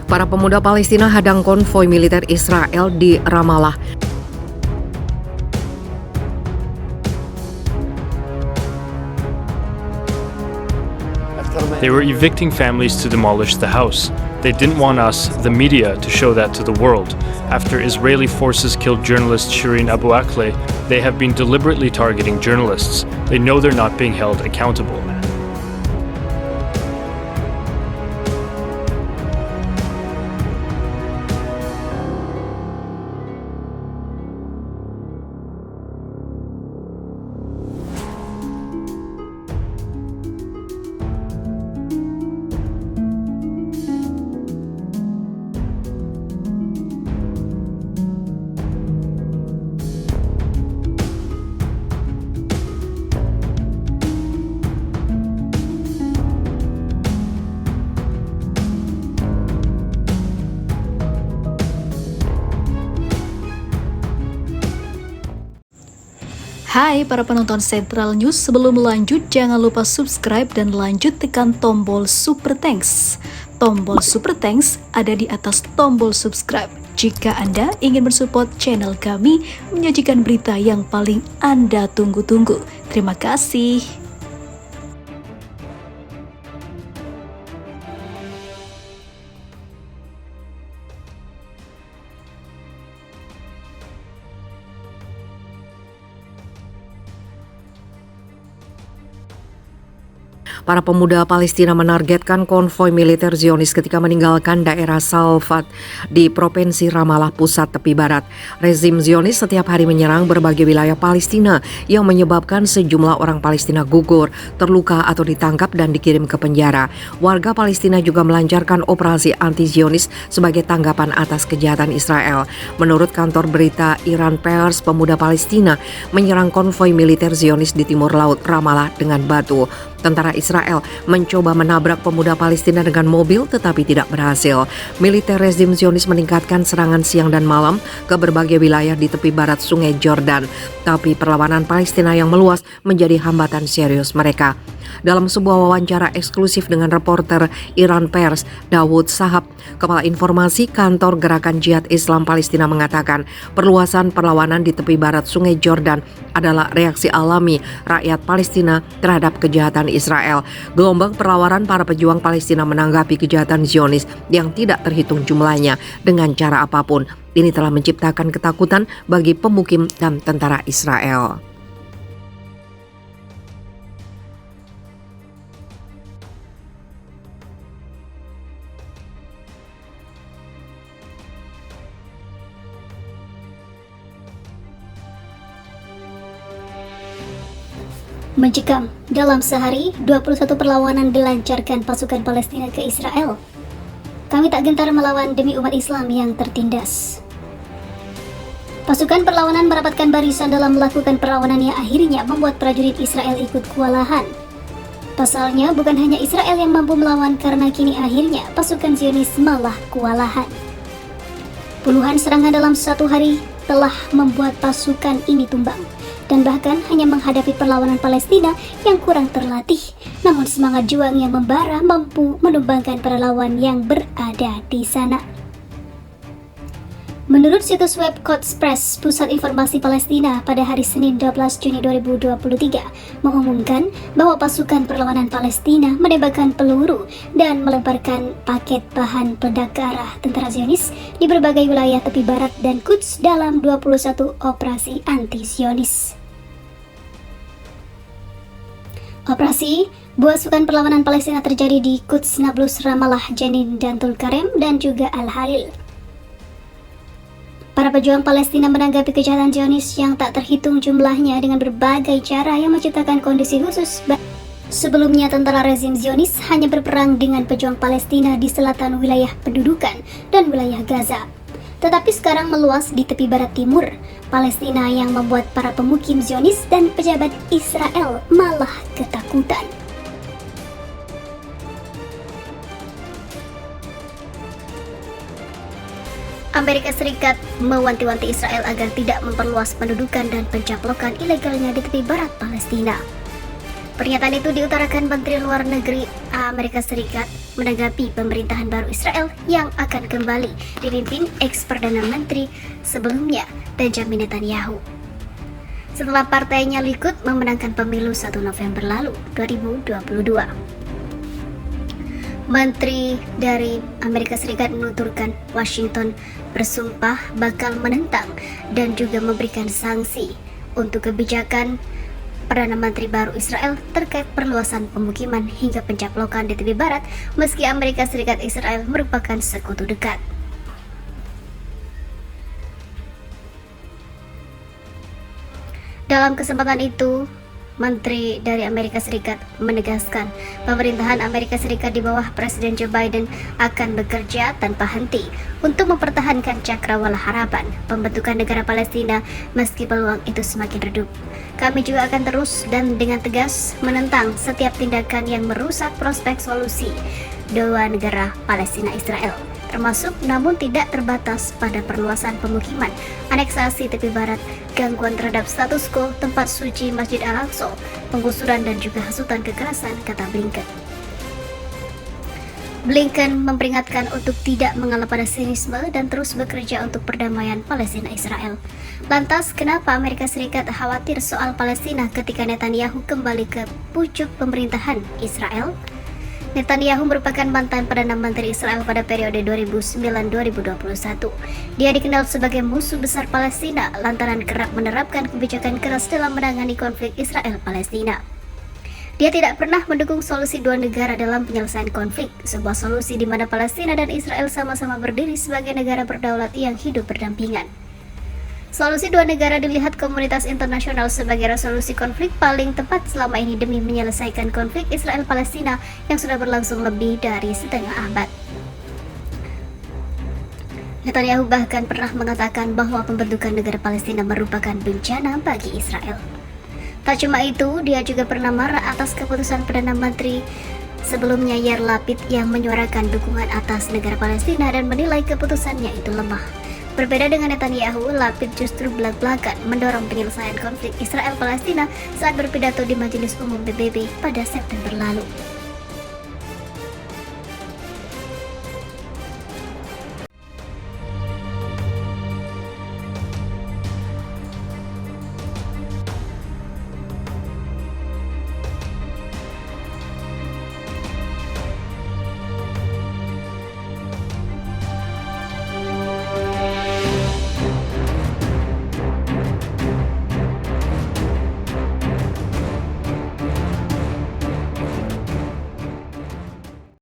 Para pemuda Palestina hadang konvoi militer Israel di Ramallah. They were evicting families to demolish the house. They didn't want us, the media, to show that to the world. After Israeli forces killed journalist Shireen Abu Akleh, they have been deliberately targeting journalists. They know they're not being held accountable. Hai para penonton Central News, sebelum lanjut jangan lupa subscribe dan lanjut tekan tombol Super Thanks. Tombol Super Thanks ada di atas tombol subscribe. Jika Anda ingin mensupport channel kami menyajikan berita yang paling Anda tunggu-tunggu. Terima kasih. Para pemuda Palestina menargetkan konvoi militer Zionis ketika meninggalkan daerah Salfat di Provinsi Ramallah Pusat tepi barat. Rezim Zionis setiap hari menyerang berbagai wilayah Palestina yang menyebabkan sejumlah orang Palestina gugur, terluka atau ditangkap dan dikirim ke penjara. Warga Palestina juga melancarkan operasi anti-Zionis sebagai tanggapan atas kejahatan Israel. Menurut kantor berita Iran Pers, pemuda Palestina menyerang konvoi militer Zionis di timur laut Ramallah dengan batu. Tentara Israel mencoba menabrak pemuda Palestina dengan mobil tetapi tidak berhasil. Militer rezim Zionis meningkatkan serangan siang dan malam ke berbagai wilayah di tepi barat Sungai Jordan. Tapi perlawanan Palestina yang meluas menjadi hambatan serius mereka. Dalam sebuah wawancara eksklusif dengan reporter Iran Pers, Dawood Sahab, Kepala Informasi Kantor Gerakan Jihad Islam Palestina mengatakan perluasan perlawanan di tepi barat Sungai Jordan adalah reaksi alami rakyat Palestina terhadap kejahatan Israel. Gelombang perlawanan para pejuang Palestina menanggapi kejahatan Zionis yang tidak terhitung jumlahnya dengan cara apapun. Ini telah menciptakan ketakutan bagi pemukim dan tentara Israel. Mencekam, dalam sehari 21 perlawanan dilancarkan pasukan Palestina ke Israel. Kami tak gentar melawan demi umat Islam yang tertindas. Pasukan perlawanan merapatkan barisan dalam melakukan perlawanan yang akhirnya membuat prajurit Israel ikut kewalahan. Pasalnya bukan hanya Israel yang mampu melawan karena kini akhirnya pasukan Zionis malah kewalahan. Puluhan serangan dalam satu hari telah membuat pasukan ini tumbang. Dan bahkan hanya menghadapi perlawanan Palestina yang kurang terlatih. Namun semangat juang yang membara mampu menumbangkan para lawan yang berada di sana. Menurut situs web Quds Press, Pusat Informasi Palestina pada hari Senin 12 Juni 2023 mengumumkan bahwa pasukan perlawanan Palestina menembakkan peluru dan melemparkan paket bahan peledak ke arah tentara Zionis di berbagai wilayah tepi barat dan Quds dalam 21 operasi anti-Zionis. Operasi pasukan perlawanan Palestina terjadi di Quds, Nablus, Ramallah, Jenin, dan Tulkarem dan juga Al-Halil. Para pejuang Palestina menanggapi kejahatan Zionis yang tak terhitung jumlahnya dengan berbagai cara yang menciptakan kondisi khusus. Sebelumnya tentara rezim Zionis hanya berperang dengan pejuang Palestina di selatan wilayah pendudukan dan wilayah Gaza. Tetapi sekarang meluas di tepi barat timur Palestina yang membuat para pemukim Zionis dan pejabat Israel malah ketakutan. Amerika Serikat mewanti-wanti Israel agar tidak memperluas pendudukan dan pencaplokan ilegalnya di tepi barat Palestina. Pernyataan itu diutarakan Menteri Luar Negeri Amerika Serikat menanggapi pemerintahan baru Israel yang akan kembali dipimpin ex-Perdana Menteri sebelumnya, Benjamin Netanyahu. Setelah partainya Likud memenangkan pemilu 1 November lalu, 2022. Menteri dari Amerika Serikat menuturkan Washington bersumpah bakal menentang dan juga memberikan sanksi untuk kebijakan Perdana Menteri baru Israel terkait perluasan pemukiman hingga pencaplokan di tepi barat, meski Amerika Serikat Israel merupakan sekutu dekat. Dalam kesempatan itu, Menteri dari Amerika Serikat menegaskan pemerintahan Amerika Serikat di bawah Presiden Joe Biden akan bekerja tanpa henti untuk mempertahankan cakrawala harapan pembentukan negara Palestina meski peluang itu semakin redup. Kami juga akan terus dan dengan tegas menentang setiap tindakan yang merusak prospek solusi dua negara Palestina Israel, termasuk namun tidak terbatas pada perluasan pemukiman, aneksasi tepi barat, gangguan terhadap status quo tempat suci Masjid Al-Aqsa, penggusuran dan juga hasutan kekerasan, kata Blinken. Blinken memperingatkan untuk tidak mengalah pada sinisme dan terus bekerja untuk perdamaian Palestina-Israel. Lantas, kenapa Amerika Serikat khawatir soal Palestina ketika Netanyahu kembali ke pucuk pemerintahan Israel? Netanyahu merupakan mantan Perdana Menteri Israel pada periode 2009-2021. Dia dikenal sebagai musuh besar Palestina lantaran kerap menerapkan kebijakan keras dalam menangani konflik Israel-Palestina. Dia tidak pernah mendukung solusi dua negara dalam penyelesaian konflik, sebuah solusi di mana Palestina dan Israel sama-sama berdiri sebagai negara berdaulat yang hidup berdampingan. Solusi dua negara dilihat komunitas internasional sebagai resolusi konflik paling tepat selama ini demi menyelesaikan konflik Israel-Palestina yang sudah berlangsung lebih dari setengah abad. Netanyahu bahkan pernah mengatakan bahwa pembentukan negara Palestina merupakan bencana bagi Israel. Tak cuma itu, dia juga pernah marah atas keputusan Perdana Menteri sebelumnya Yair Lapid yang menyuarakan dukungan atas negara Palestina dan menilai keputusannya itu lemah. Berbeda dengan Netanyahu, Lapid justru belak-belakan mendorong penyelesaian konflik Israel-Palestina saat berpidato di Majelis Umum PBB pada September lalu.